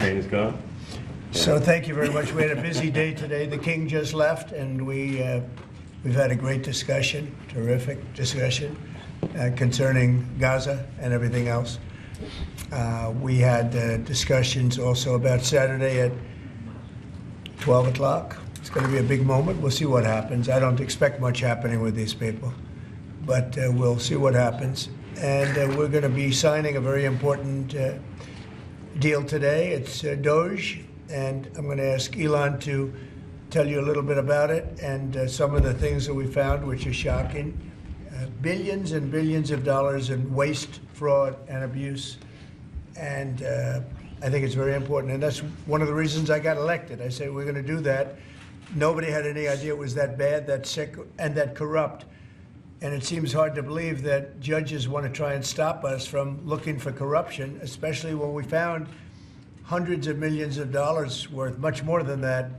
rain is gone. So thank you very much. We had a busy day today. The King just left, and we've had a great discussion, terrific discussion concerning Gaza and everything else. We had discussions also about Saturday at 12 o'clock. It's going to be a big moment. We'll see what happens. I don't expect much happening with these people, but we'll see what happens. And we're going to be signing a very important deal today. It's DOGE, and I'm going to ask Elon to tell you a little bit about it and some of the things that we found, which are shocking. Billions and billions of dollars in waste, fraud, and abuse. And I think it's very important. And that's one of the reasons I got elected. I said, we're going to do that. Nobody had any idea it was that bad, that sick, and that corrupt. And it seems hard to believe that judges want to try and stop us from looking for corruption, especially when we found hundreds of millions of dollars worth, much more than that,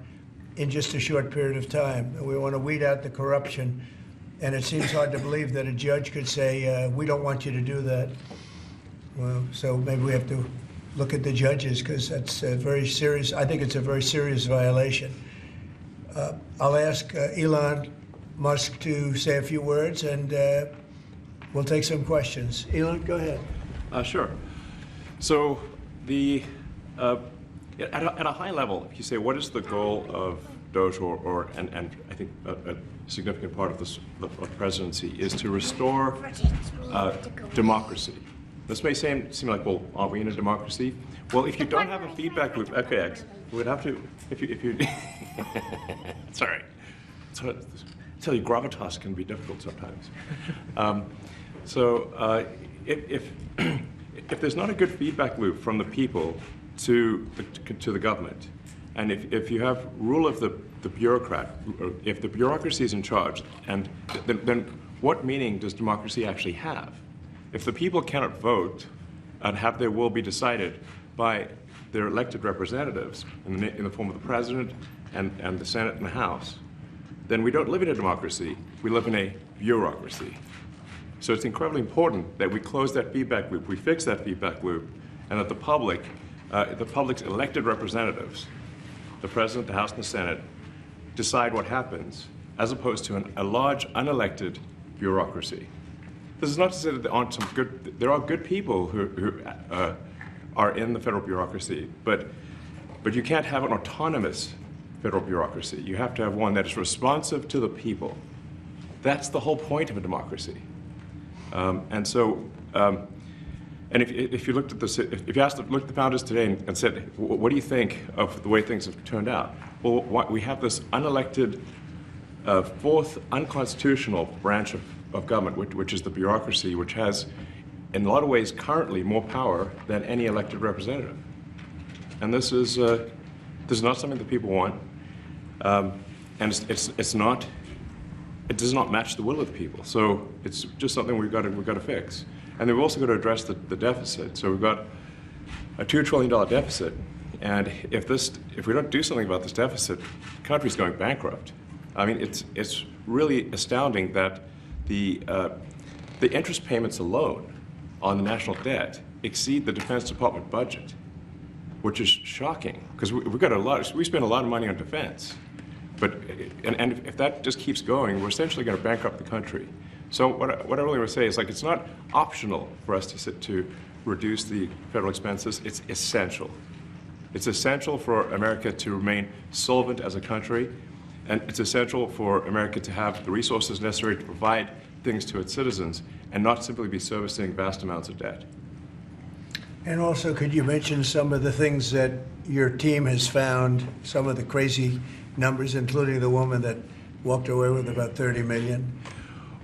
in just a short period of time. And we want to weed out the corruption. And it seems hard to believe that a judge could say, we don't want you to do that. Well, so maybe we have to look at the judges, because that's a very serious, I think it's a very serious violation. I'll ask Elon Musk to say a few words, and we'll take some questions. Elon, go ahead. Sure. So at a high level, if you say what is the goal of DOGE, and I think a significant part of the presidency is to restore democracy. This may seem like, well, aren't we in a democracy? Well, if you don't have a feedback loop, okay, we would have to, if you sorry. So, tell you, gravitas can be difficult sometimes. If there's not a good feedback loop from the people to the government, and if you have rule of the bureaucrat, if the bureaucracy is in charge, and then what meaning does democracy actually have? If the people cannot vote and have their will be decided by their elected representatives in the form of the president and the Senate and the House, then we don't live in a democracy, we live in a bureaucracy. So it's incredibly important that we close that feedback loop, we fix that feedback loop, and that the public's elected representatives, the president, the House, and the Senate, decide what happens, as opposed to a large unelected bureaucracy. This is not to say that there are good people who are in the federal bureaucracy, but you can't have an autonomous federal bureaucracy. You have to have one that is responsive to the people. That's the whole point of a democracy. And if you looked at if you looked at the founders today and said, what do you think of the way things have turned out? Well, we have this unelected, fourth unconstitutional branch of government, which is the bureaucracy, which has, in a lot of ways, currently more power than any elected representative. And this is not something that people want, and it does not match the will of the people. So it's just something we've got to fix. And then we've also got to address the deficit. So we've got a $2 trillion deficit, and if we don't do something about this deficit, the country's going bankrupt. I mean, it's really astounding that the interest payments alone on the national debt exceed the Defense Department budget, which is shocking, because we spend a lot of money on defense. And if that just keeps going, we're essentially going to bankrupt the country. So what I really want to say is, like, it's not optional for us to reduce the federal expenses. It's essential. It's essential for America to remain solvent as a country, and it's essential for America to have the resources necessary to provide things to its citizens and not simply be servicing vast amounts of debt. And also, could you mention some of the things that your team has found, some of the crazy numbers, including the woman that walked away with about 30 million,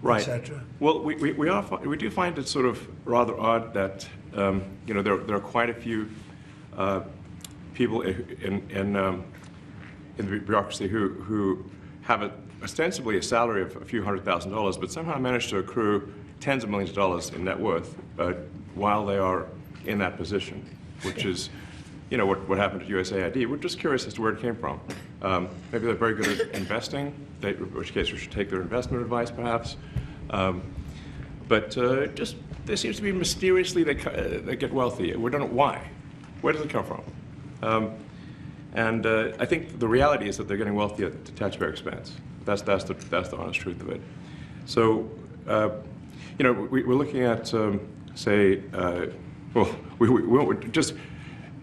right, etc.? Well, we do find it sort of rather odd that there are quite a few people in the bureaucracy who have ostensibly a salary of a few $100,000, but somehow manage to accrue tens of millions of dollars in net worth while they are in that position, which is, what happened at USAID. We're just curious as to where it came from. Maybe they're very good at investing, in which case we should take their investment advice, perhaps. But there seems to be mysteriously they get wealthy. We don't know why. Where does it come from? I think the reality is that they're getting wealthy at the taxpayer expense. That's the honest truth of it. So, we're looking at, say,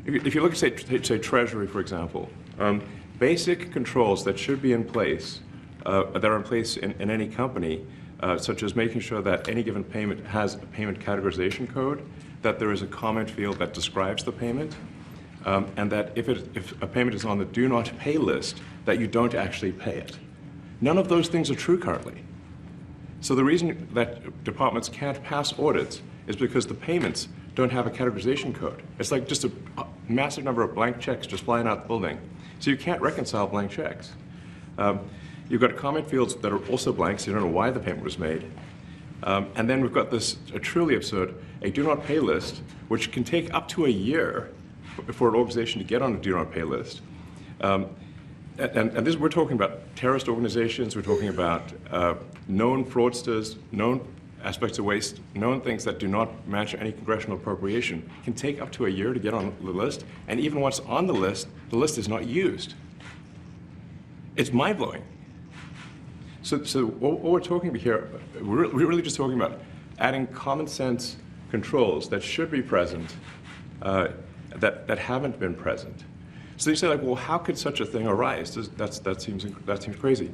if you look at, say, Treasury, for example, basic controls that should be in place, that are in place in any company, such as making sure that any given payment has a payment categorization code, that there is a comment field that describes the payment, and that if a payment is on the do not pay list, that you don't actually pay it. None of those things are true currently. So the reason that departments can't pass audits is because the payments don't have a categorization code. It's like just a massive number of blank checks just flying out the building. So you can't reconcile blank checks. You've got comment fields that are also blank, so you don't know why the payment was made. And then we've got this truly absurd, a do not pay list, which can take up to a year for an organization to get on a do not pay list. And this, we're talking about terrorist organizations, we're talking about known fraudsters, known aspects of waste, known things that do not match any congressional appropriation, can take up to a year to get on the list, and even once on the list is not used. It's mind-blowing. So what we're talking about here, we're really just talking about adding common sense controls that should be present, that haven't been present. So you say, like, well, how could such a thing arise? That seems crazy.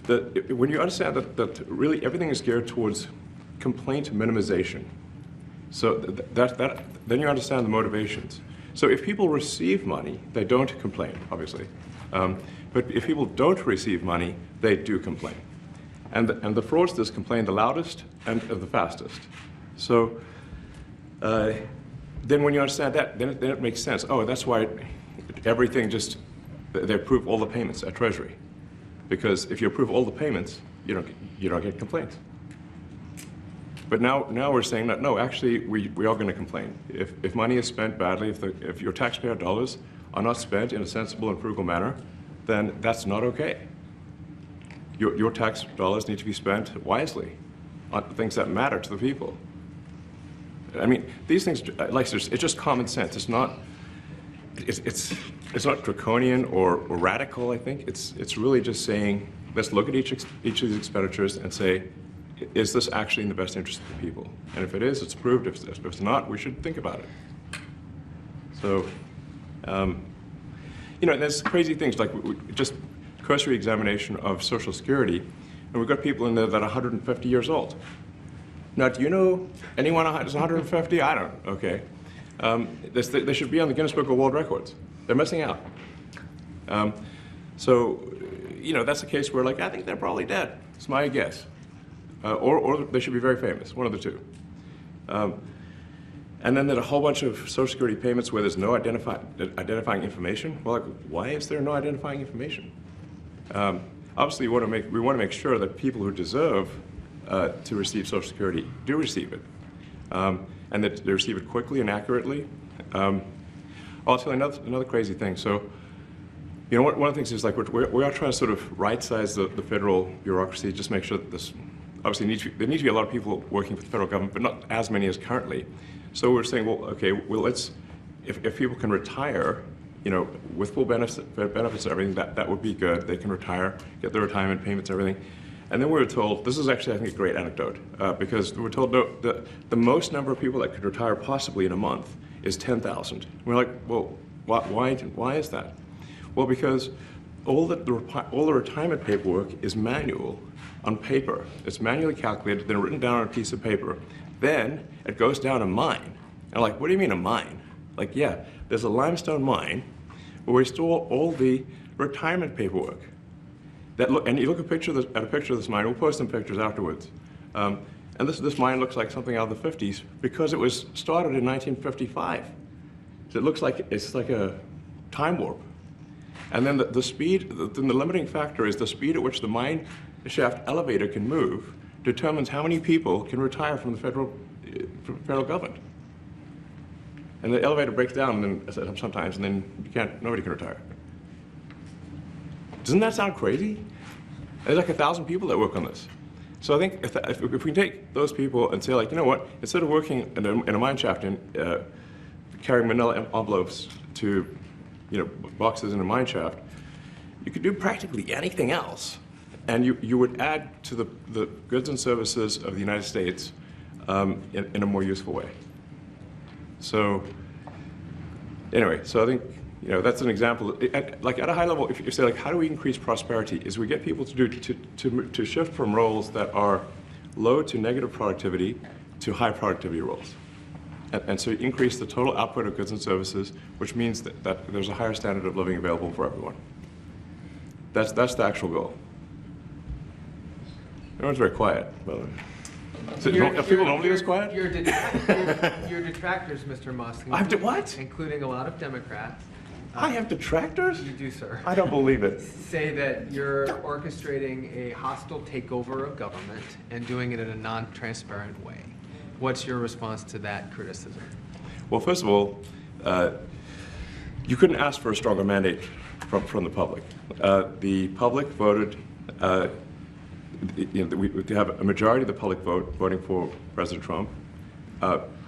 When you understand that really everything is geared towards complaint minimization, so then you understand the motivations. So if people receive money, they don't complain, obviously. But if people don't receive money, they do complain. And the fraudsters complain the loudest and the fastest. So then when you understand that, then it makes sense. Oh, that's why everything they approve all the payments at Treasury. Because if you approve all the payments, you don't get complaints. But now we're saying that, no, actually, we are going to complain. If money is spent badly, if your taxpayer dollars are not spent in a sensible and frugal manner, then that's not okay. Your tax dollars need to be spent wisely on things that matter to the people. I mean, these things, like, it's just common sense. It's not draconian or radical, I think. It's really just saying, let's look at each of these expenditures and say, is this actually in the best interest of the people? And if it is, it's approved. If it's not, we should think about it. So, there's crazy things like just cursory examination of Social Security, and we've got people in there that are 150 years old. Now, do you know anyone who's 150? I don't. Okay. They should be on the Guinness Book of World Records. They're missing out. That's a case where, like, I think they're probably dead. It's my guess. Or they should be very famous, one of the two. And then there's a whole bunch of Social Security payments where there's no identifying information. Well, like, why is there no identifying information? Obviously, we want to make sure that people who deserve to receive Social Security do receive it, and that they receive it quickly and accurately. I'll tell you another crazy thing. So, one of the things is, like, we are trying to sort of right-size the federal bureaucracy, just make sure that this. Obviously, there need to be a lot of people working for the federal government, but not as many as currently. So we're saying, well, okay, if people can retire, with full benefits and everything, that would be good. They can retire, get their retirement payments, everything. And then we were told, this is actually, I think, a great anecdote, because we were told the most number of people that could retire possibly in a month is 10,000. We're like, well, why is that? Well, because all the retirement paperwork is manual on paper. It's manually calculated, then written down on a piece of paper. Then it goes down a mine. And like, what do you mean a mine? Like, yeah, there's a limestone mine where we store all the retirement paperwork. And you look at a picture of this mine. We'll post some pictures afterwards. And this mine looks like something out of the 50s because it was started in 1955. So it looks like it's like a time warp. And then the speed, the limiting factor is the speed at which the mine shaft elevator can move determines how many people can retire from the federal government. And the elevator breaks down sometimes, and then nobody can retire. Doesn't that sound crazy? There's like 1,000 people that work on this. So I think if we can take those people and say, like, you know what, instead of working in a mine shaft and carrying manila envelopes to boxes in a mine shaft. You could do practically anything else, and you would add to the goods and services of the United States in a more useful way. So anyway, so I think that's an example. Like at a high level, if you say like, how do we increase prosperity? Is we get people to shift from roles that are low to negative productivity to high productivity roles. And so you increase the total output of goods and services, which means that there's a higher standard of living available for everyone. That's the actual goal. Everyone's very quiet, by the way. So are people normally this quiet? Your detractors, Mr. Musk. What? Including a lot of Democrats. I have detractors? You do, sir. I don't believe it. Say that you're orchestrating a hostile takeover of government and doing it in a non-transparent way. What's your response to that criticism? Well, first of all, you couldn't ask for a stronger mandate from the public. The public voted, we have a majority of the public voting for President Trump.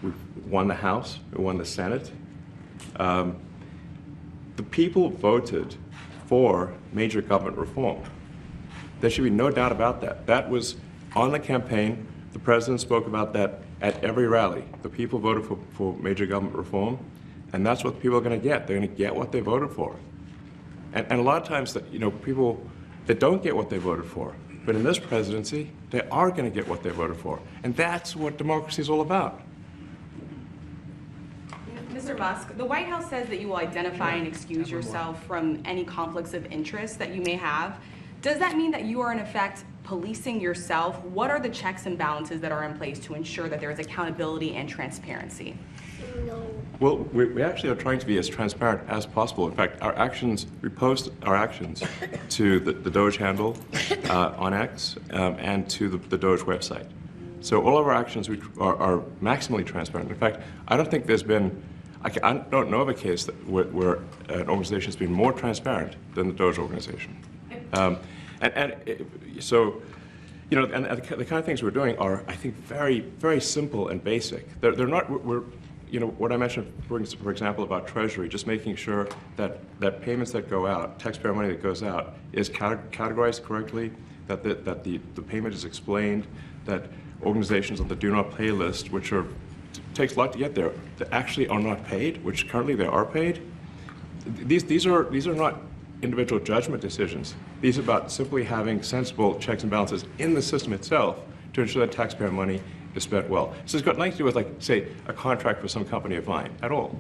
We won the House, we won the Senate. The people voted for major government reform. There should be no doubt about that. That was on the campaign. The president spoke about that at every rally. The people voted for major government reform, and that's what people are going to get. They're going to get what they voted for. And a lot of times, people that don't get what they voted for, but in this presidency, they are going to get what they voted for. And that's what democracy is all about. Mr. Musk, the White House says that you will identify and excuse yourself from any conflicts of interest that you may have. Does that mean that you are in effect policing yourself? What are the checks and balances that are in place to ensure that there is accountability and transparency? Well, we actually are trying to be as transparent as possible. In fact, we post our actions to the DOGE handle on X and to the DOGE website. So all of our actions are maximally transparent. In fact, I don't think there's been, I don't know of a case where an organization has been more transparent than the DOGE organization. So, and the kind of things we're doing are, I think, very, very simple and basic. They're not, what I mentioned, for example, about Treasury, just making sure that payments that go out, taxpayer money that goes out, is categorized correctly, that the payment is explained, that organizations on the do not pay list, which takes a lot to get there, that actually are not paid, which currently they are paid. These are not individual judgment decisions. These are about simply having sensible checks and balances in the system itself to ensure that taxpayer money is spent well. So it's got nothing to do with, like, say, a contract with some company of mine at all.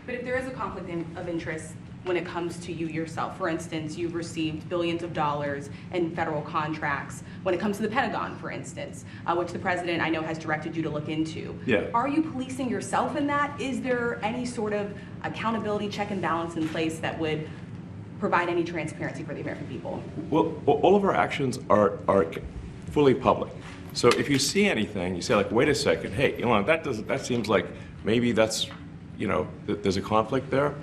But if there is a conflict of interest when it comes to you yourself, for instance, you've received billions of dollars in federal contracts when it comes to the Pentagon, for instance, which the president, I know, has directed you to look into. Yeah. Are you policing yourself in that? Is there any sort of accountability check and balance in place that would provide any transparency for the American people? Well, all of our actions are fully public. So if you see anything, you say, like, wait a second, hey, Elon, that seems like maybe that's, there's a conflict there.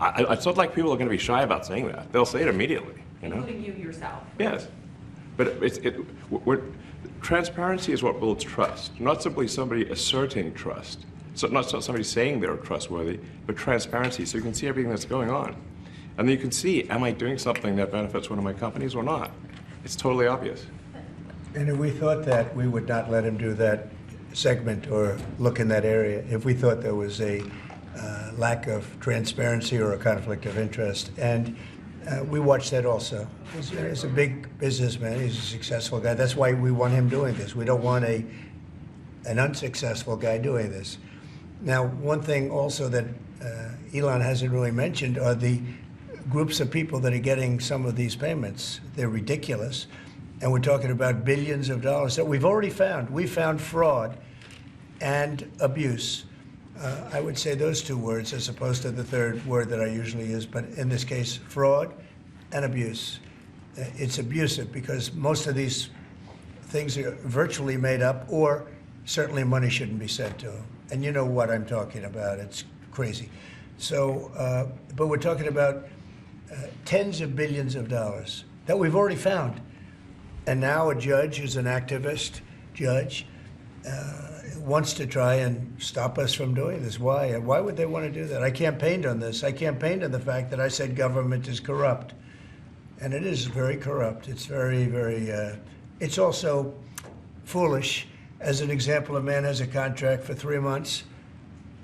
It's not like people are going to be shy about saying that. They'll say it immediately. Including you yourself. Yes, but transparency is what builds trust, not simply somebody asserting trust. So not somebody saying they're trustworthy, but transparency, so you can see everything that's going on. And then you can see, am I doing something that benefits one of my companies or not? It's totally obvious. And if we thought that, we would not let him do that segment or look in that area if we thought there was a lack of transparency or a conflict of interest. And we watch that also. He's a big businessman. He's a successful guy. That's why we want him doing this. We don't want an unsuccessful guy doing this. Now, one thing also that Elon hasn't really mentioned are the groups of people that are getting some of these payments. They're ridiculous. And we're talking about billions of dollars that we've already found. We found fraud and abuse. I would say those two words as opposed to the third word that I usually use, but in this case, fraud and abuse. It's abusive because most of these things are virtually made up, or certainly money shouldn't be sent to them. And you know what I'm talking about. It's crazy. So, but we're talking about tens of billions of dollars that we've already found. And now a judge who's an activist judge wants to try and stop us from doing this. Why? Why would they want to do that? I campaigned on this. I campaigned on the fact that I said government is corrupt. And it is very corrupt. It's very, very, it's also foolish. As an example, a man has a contract for 3 months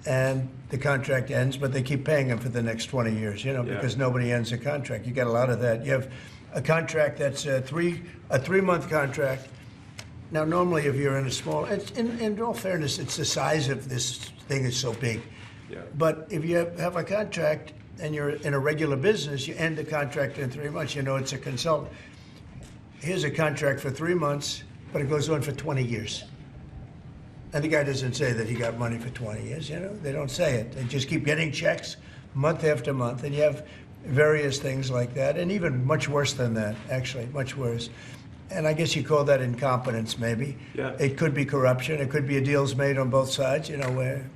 and the contract ends, but they keep paying him for the next 20 years, because nobody ends a contract. You got a lot of that. You have a contract that's a 3-month contract. Now, normally, if you're in a small, in all fairness, it's the size of this thing is so big. Yeah. But if you have a contract and you're in a regular business, you end the contract in 3 months. It's a consultant. Here's a contract for 3 months, but it goes on for 20 years. And the guy doesn't say that he got money for 20 years, They don't say it. They just keep getting checks month after month. And you have various things like that, and even much worse than that, actually, much worse. And I guess you call that incompetence, maybe. Yeah. It could be corruption. It could be a deal's made on both sides, where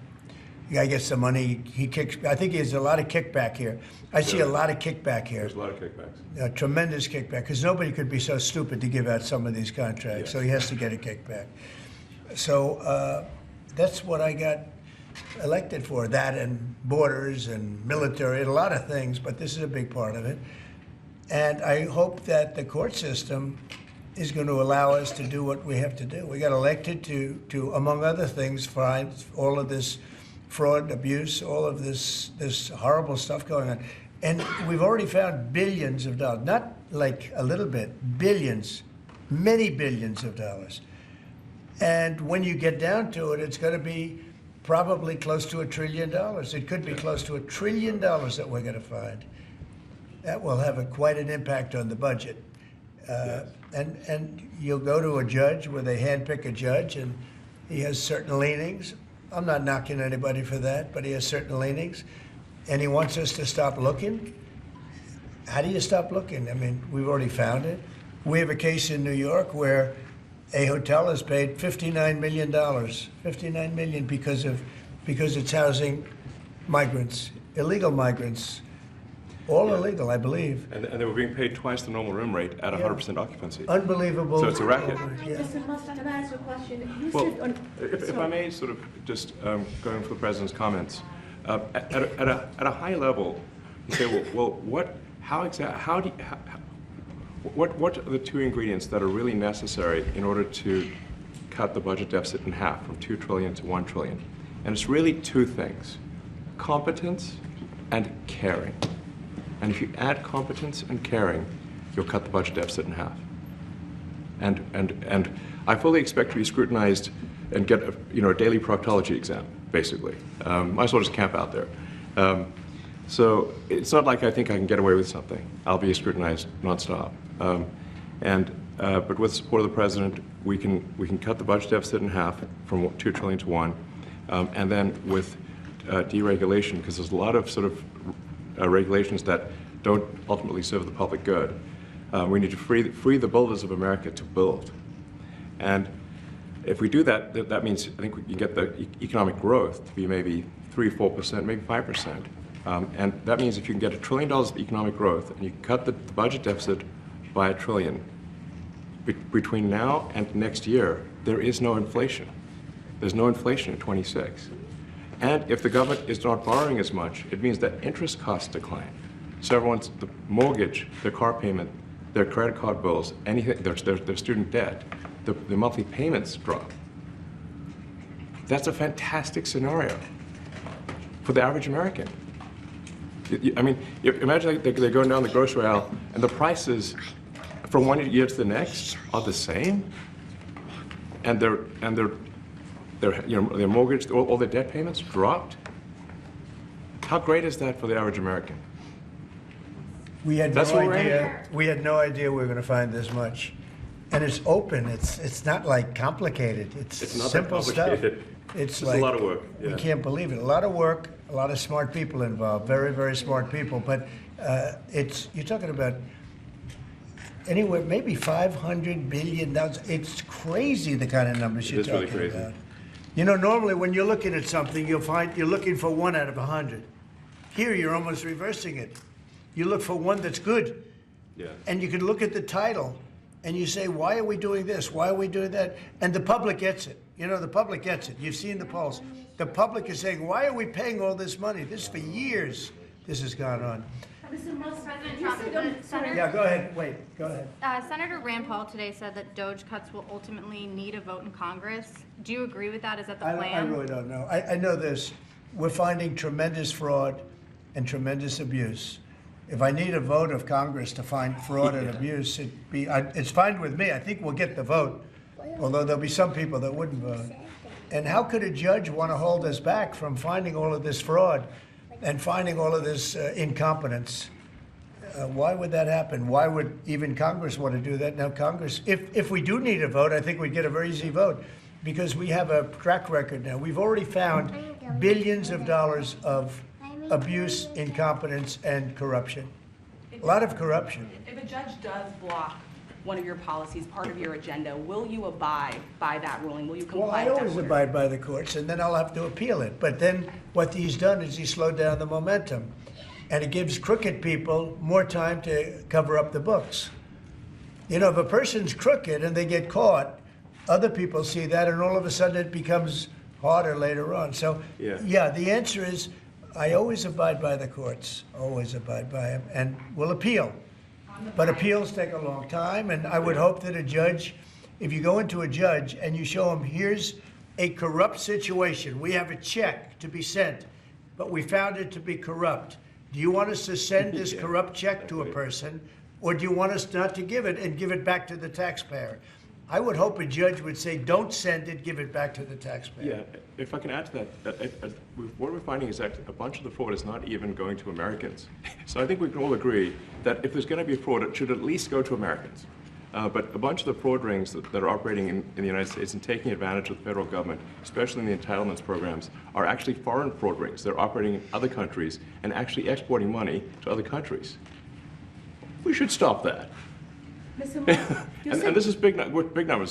the guy gets the money, he kicks. I think there's a lot of kickback here. I see a lot of kickback here. There's a lot of kickbacks. A tremendous kickback, because nobody could be so stupid to give out some of these contracts. Yes. So he has to get a kickback. So that's what I got elected for, that and borders and military and a lot of things, but this is a big part of it. And I hope that the court system is going to allow us to do what we have to do. We got elected to among other things, find all of this fraud, abuse, all of this horrible stuff going on. And we've already found billions of dollars, not like a little bit, billions, many billions of dollars. And when you get down to it, it's going to be probably close to $1 trillion. It could be close to $1 trillion that we're going to find. That will have quite an impact on the budget. And you'll go to a judge where they handpick a judge, and he has certain leanings. I'm not knocking anybody for that, but he has certain leanings. And he wants us to stop looking. How do you stop looking? I mean, we've already found it. We have a case in New York where a hotel has paid $59 million, $59 million because it's housing migrants, illegal migrants, all illegal, I believe. And they were being paid twice the normal room rate at 100% occupancy. Unbelievable. So it's a racket. Yeah. Mr. Musk, can I ask a question? You Well, said on, if I may sort of just going for the president's comments, at a high level, you say, what are the two ingredients that are really necessary in order to cut the budget deficit in half from $2 trillion to $1 trillion? And it's really two things: competence and caring. And if you add competence and caring, you'll cut the budget deficit in half. And I fully expect to be scrutinized and get a daily proctology exam, basically. Might as well just camp out there. So it's not like I think I can get away with something. I'll be scrutinized nonstop. But with the support of the president, we can cut the budget deficit in half from $2 trillion to $1, and then with deregulation, because there's a lot of sort of regulations that don't ultimately serve the public good. We need to free the builders of America to build, and if we do that, that means I think we can get the economic growth to be maybe 3-4%, maybe 5%. And that means if you can get $1 trillion of economic growth and you can cut the budget deficit by $1 trillion, between now and next year, there is no inflation. There's no inflation in 26. And if the government is not borrowing as much, it means that interest costs decline. So everyone's, the mortgage, their car payment, their credit card bills, anything, their student debt, the monthly payments drop. That's a fantastic scenario for the average American. I mean, imagine they're going down the grocery aisle and the prices from one year to the next are the same, and their mortgage, all their debt payments dropped. How great is that for the average American? We had That's no what we're idea. We had no idea we were going to find this much, and it's open. It's not like complicated. It's not that simple stuff. complicated. It's a like lot of work. We Yeah. can't believe it. A lot of work. A lot of smart people involved. Very, very smart people. But you're talking about anywhere maybe $500 billion. It's crazy the kind of numbers you're It is really talking crazy. about. Normally when you're looking at something, you'll find you're looking for 1 out of 100. Here, you're almost reversing it. You look for one that's good. Yeah. And you can look at the title and you say, why are we doing this? Why are we doing that? And the public gets it. You know, the public gets it. You've seen the polls. The public is saying, why are we paying all this money? This for years, this has gone on. Mr. Musk, President you Trump, said Senator, Yeah, go ahead. Wait, go ahead. Senator Rand Paul today said that DOGE cuts will ultimately need a vote in Congress. Do you agree with that? Is that the I plan? really don't know. I know this. We're finding tremendous fraud and tremendous abuse. If I need a vote of Congress to find fraud and abuse, it's fine with me. I think we'll get the vote, although there'll be some people that wouldn't vote. And how could a judge want to hold us back from finding all of this fraud and finding all of this incompetence? Why would that happen? Why would even Congress want to do that? Now, Congress, if we do need a vote, I think we'd get a very easy vote because we have a track record now. We've already found billions of dollars of abuse, incompetence, and corruption. A lot of corruption. If a judge does block one of your policies, part of your agenda, will you abide by that ruling? Will you Well, comply I with that always order? abide by the courts, and then I'll have to appeal it. But then what he's done is he slowed down the momentum. And it gives crooked people more time to cover up the books. You know, if a person's crooked and they get caught, other people see that, and all of a sudden it becomes harder later on. So, yeah, the answer is I always abide by the courts, always abide by them, and will appeal. But appeals take a long time, and I would hope that a judge, if you go into a judge and you show him, here's a corrupt situation, we have a check to be sent, but we found it to be corrupt. Do you want us to send this corrupt check to a person, or do you want us not to give it and give it back to the taxpayer? I would hope a judge would say, don't send it, give it back to the taxpayer. Yeah, if I can add to that, what we're finding is that a bunch of the fraud is not even going to Americans. So I think we can all agree that if there's going to be fraud, it should at least go to Americans. But a bunch of the fraud rings that are operating in the United States and taking advantage of the federal government, especially in the entitlements programs, are actually foreign fraud rings. They're operating in other countries and actually exporting money to other countries. We should stop that. Mr. Musk, you said, And this is big numbers.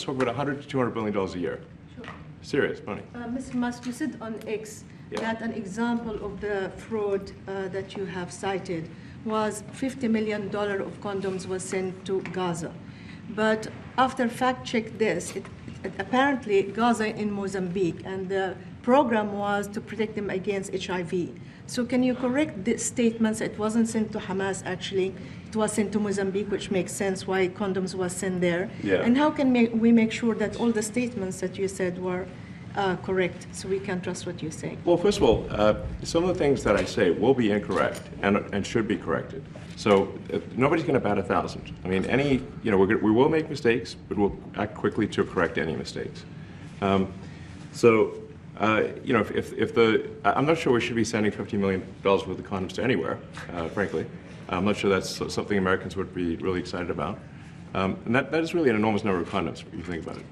We're talking about $100 to $200 billion a year. Sure. Serious money. Mr. Musk, you said on X Yeah. that an example of the fraud that you have cited was $50 million of condoms was sent to Gaza. But after fact check this, apparently Gaza in Mozambique, and the program was to protect them against HIV. So can you correct the statements? It wasn't sent to Hamas actually. It was sent to Mozambique, which makes sense why condoms was sent there. Yeah. And how can we make sure that all the statements that you said were correct, so we can trust what you say? Well, first of all, some of the things that I say will be incorrect and should be corrected. So nobody's going to bat 1,000. I mean, we will make mistakes, but we'll act quickly to correct any mistakes. I'm not sure we should be sending $50 million worth of condoms to anywhere, frankly. I'm not sure that's something Americans would be really excited about. And that is really an enormous number of condoms, if you think about it.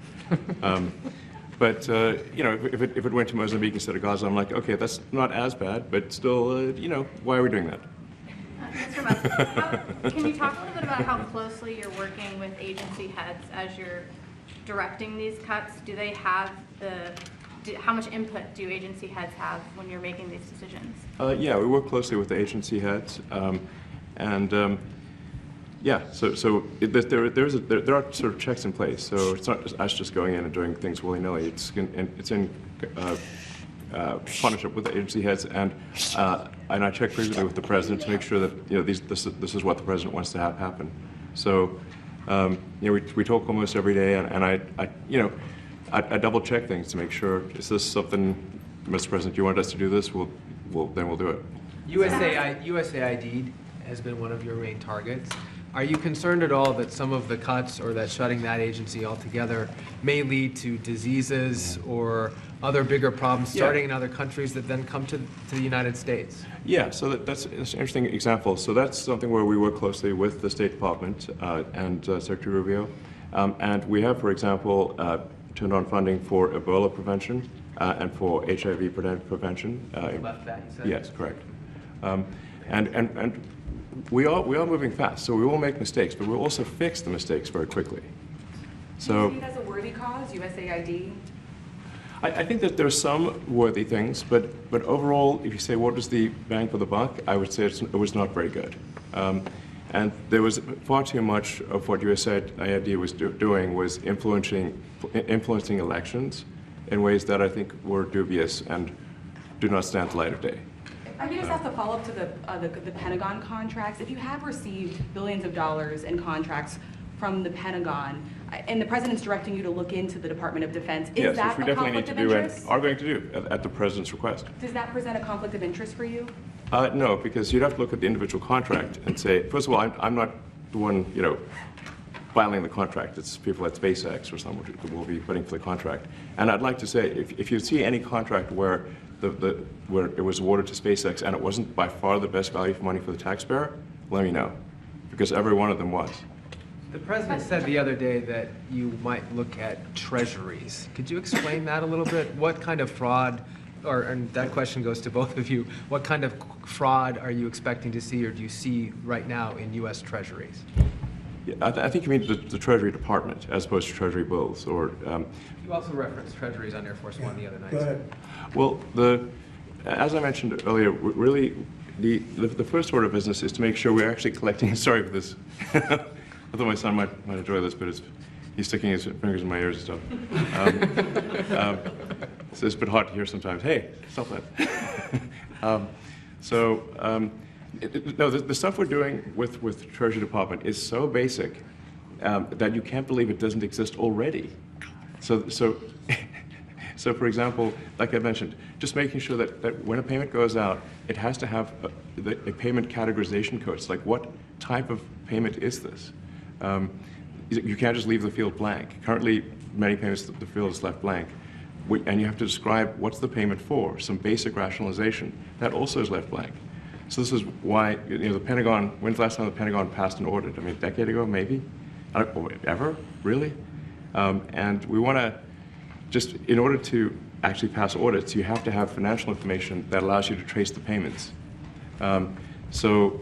If it went to Mozambique instead of Gaza, I'm like, okay, that's not as bad, but still, why are we doing that? Mr. Musk, can you talk a little bit about how closely you're working with agency heads as you're directing these cuts? Do they have how much input do agency heads have when you're making these decisions? Yeah, we work closely with the agency heads, there are sort of checks in place. So it's not just us just going in and doing things willy-nilly. It's in partnership with the agency heads, and I check frequently with the president to make sure that this is what the president wants to have happen. So we talk almost every day, and I double check things to make sure, is this something, Mr. President, you want us to do this? Then we'll do it. USAID has been one of your main targets. Are you concerned at all that some of the cuts or that shutting that agency altogether may lead to diseases or other bigger problems starting in other countries that then come to the United States? Yeah, so that's an interesting example. So that's something where we work closely with the State Department and Secretary Rubio. And we have, for example, turned on funding for Ebola prevention and for HIV prevention. Left that, you said? Yes, correct. And we are moving fast, so we will make mistakes, but we'll also fix the mistakes very quickly. So Do you see it as a worthy cause, USAID? I think that there are some worthy things, but overall, if you say what was the bang for the buck, I would say it was not very good. And there was far too much of what USAID was doing was influencing elections in ways that I think were dubious and do not stand the light of day. I can just ask a follow-up to the Pentagon contracts. If you have received billions of dollars in contracts from the Pentagon, and the president's directing you to look into the Department of Defense, is Yes, that which we a definitely need conflict to of do and interest? are going to do at the president's request. Does that present a conflict of interest for you? No, because you'd have to look at the individual contract and say, first of all, I'm not the one, filing the contract. It's people at SpaceX or someone who will be putting for the contract. And I'd like to say, if you see any contract where where it was awarded to SpaceX and it wasn't by far the best value for money for the taxpayer, let me know, because every one of them was. The president said the other day that you might look at treasuries. Could you explain that a little bit? What kind of fraud, and that question goes to both of you, what kind of fraud are you expecting to see or do you see right now in U.S. treasuries? Yeah, I think you mean the Treasury Department as opposed to Treasury bills, or. You also referenced treasuries on Air Force One the other night. Go ahead. Well, as I mentioned earlier, really the first order of business is to make sure we're actually collecting. Sorry for this. I thought my son might enjoy this, but he's sticking his fingers in my ears and stuff. So it's a bit hard to hear sometimes. Hey, stop that. No, the stuff we're doing with the Treasury Department is so basic that you can't believe it doesn't exist already. So for example, like I mentioned, just making sure that when a payment goes out, it has to have a payment categorization code. It's like, what type of payment is this? You can't just leave the field blank. Currently, many payments, the field is left blank. And you have to describe what's the payment for, some basic rationalization. That also is left blank. So this is why, the Pentagon, when's the last time the Pentagon passed an audit? I mean, a decade ago, maybe? Ever? Really? And we want to just, in order to actually pass audits, you have to have financial information that allows you to trace the payments. And once in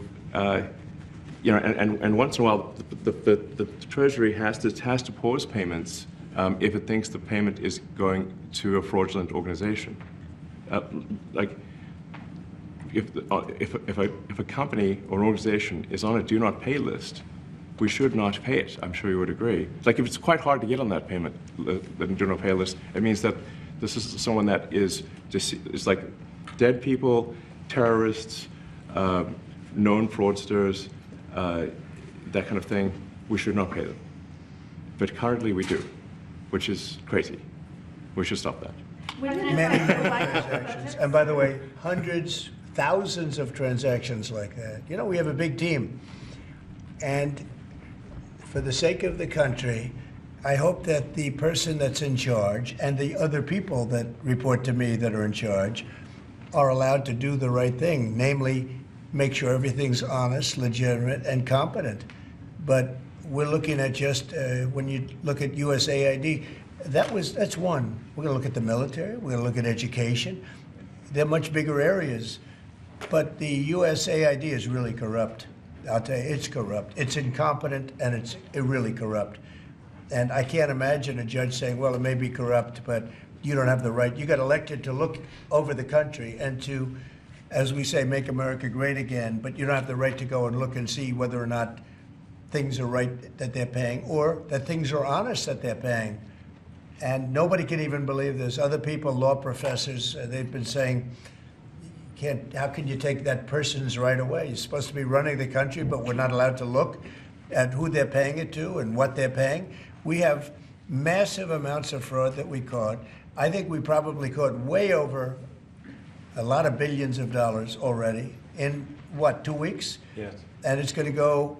a while, the Treasury has to pause payments if it thinks the payment is going to a fraudulent organization. If a company or an organization is on a do not pay list, we should not pay it. I'm sure you would agree. Like, if it's quite hard to get on that payment, the do not pay list, it means that this is someone that is like dead people, terrorists, known fraudsters, that kind of thing. We should not pay them. But currently we do, which is crazy. We should stop that. Many transactions. And by the way, hundreds, thousands of transactions like that. We have a big team. And for the sake of the country, I hope that the person that's in charge and the other people that report to me that are in charge are allowed to do the right thing, namely make sure everything's honest, legitimate, and competent. But we're looking at just, when you look at USAID, that's one. We're going to look at the military. We're going to look at education. They're much bigger areas. But the USAID is really corrupt. I'll tell you, it's corrupt. It's incompetent, and it's really corrupt. And I can't imagine a judge saying, well, it may be corrupt, but you don't have the right. You got elected to look over the country and to, as we say, make America great again, but you don't have the right to go and look and see whether or not things are right that they're paying or that things are honest that they're paying. And nobody can even believe this. Other people, law professors, they've been saying, how can you take that person's right away? You're supposed to be running the country, but we're not allowed to look at who they're paying it to and what they're paying. We have massive amounts of fraud that we caught. I think we probably caught way over a lot of billions of dollars already in, 2 weeks? Yes. And it's going to go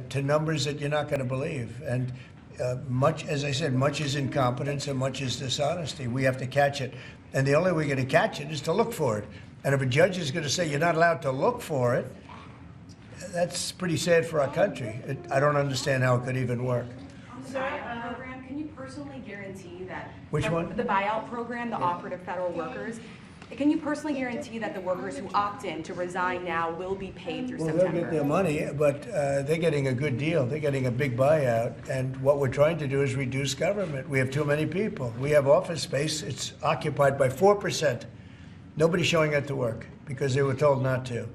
to numbers that you're not going to believe. And much, as I said, much is incompetence and much is dishonesty. We have to catch it. And the only way we're going to catch it is to look for it. And if a judge is going to say you're not allowed to look for it, that's pretty sad for our country. I don't understand how it could even work. On the buyout program, can you personally guarantee that? Which one? The buyout program, the operative federal workers. Can you personally guarantee that the workers who opt in to resign now will be paid through Well, September? they'll get their money, but they're getting a good deal. They're getting a big buyout. And what we're trying to do is reduce government. We have too many people. We have office space. It's occupied by 4%. Nobody's showing up to work because they were told not to.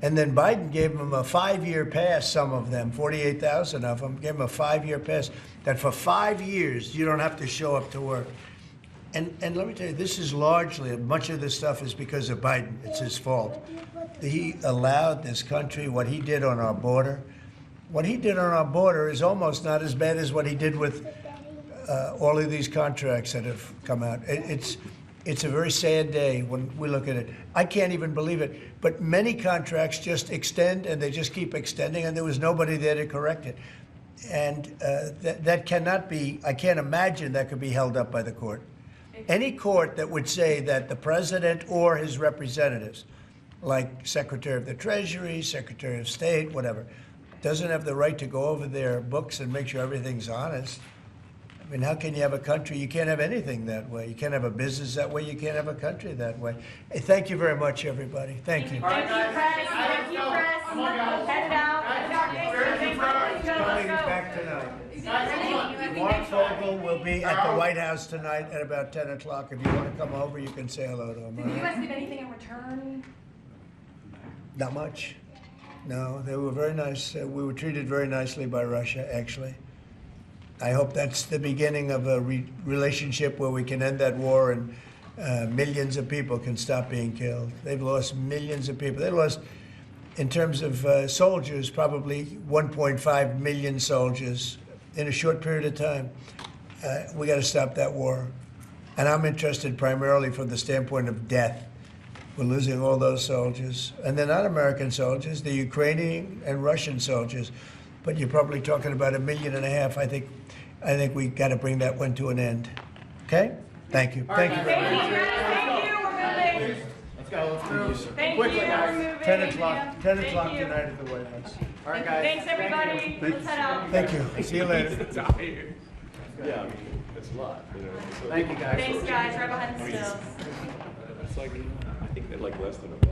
And then Biden gave them a 5-year pass, some of them, 48,000 of them, gave them a 5-year pass, that for 5 years you don't have to show up to work. And let me tell you, this is largely, much of this stuff is because of Biden. It's his fault. He allowed this country, what he did on our border. What he did on our border is almost not as bad as what he did with all of these contracts that have come out. It's a very sad day when we look at it. I can't even believe it. But many contracts just extend and they just keep extending, and there was nobody there to correct it. And that cannot be, I can't imagine that could be held up by the court. Any court that would say that the president or his representatives, like Secretary of the Treasury, Secretary of State, whatever, doesn't have the right to go over their books and make sure everything's honest. I mean, how can you have a country? You can't have anything that way. You can't have a business that way. You can't have a country that way. Hey, thank you very much, everybody. Thank you. Thank you, press. Thank you, press. Head out. Coming back tonight. Mark Fogel will be at the White House tonight at about 10 o'clock. If you want to come over, you can say hello to him. Did you guys give anything in return? Not much. No, they were very nice. We were treated very nicely by Russia, actually. I hope that's the beginning of a relationship where we can end that war and millions of people can stop being killed. They've lost millions of people. They lost, in terms of soldiers, probably 1.5 million soldiers in a short period of time. We got to stop that war. And I'm interested primarily from the standpoint of death. We're losing all those soldiers. And they're not American soldiers, they're Ukrainian and Russian soldiers. But you're probably talking about 1.5 million. I think we got to bring that one to an end. Okay? Thank you. Thank you very much. Thank you. We're moving. Let's go. Let's move. Thank you. We're moving. 10 o'clock Thank tonight you. at the White House. All right, guys. Thanks, everybody. Let's head out. Thank you. See you later. Yeah, I mean, it's a lot, you know. So Thank you, guys. Thanks, guys. Right behind the stills. it's like, I think that like less than a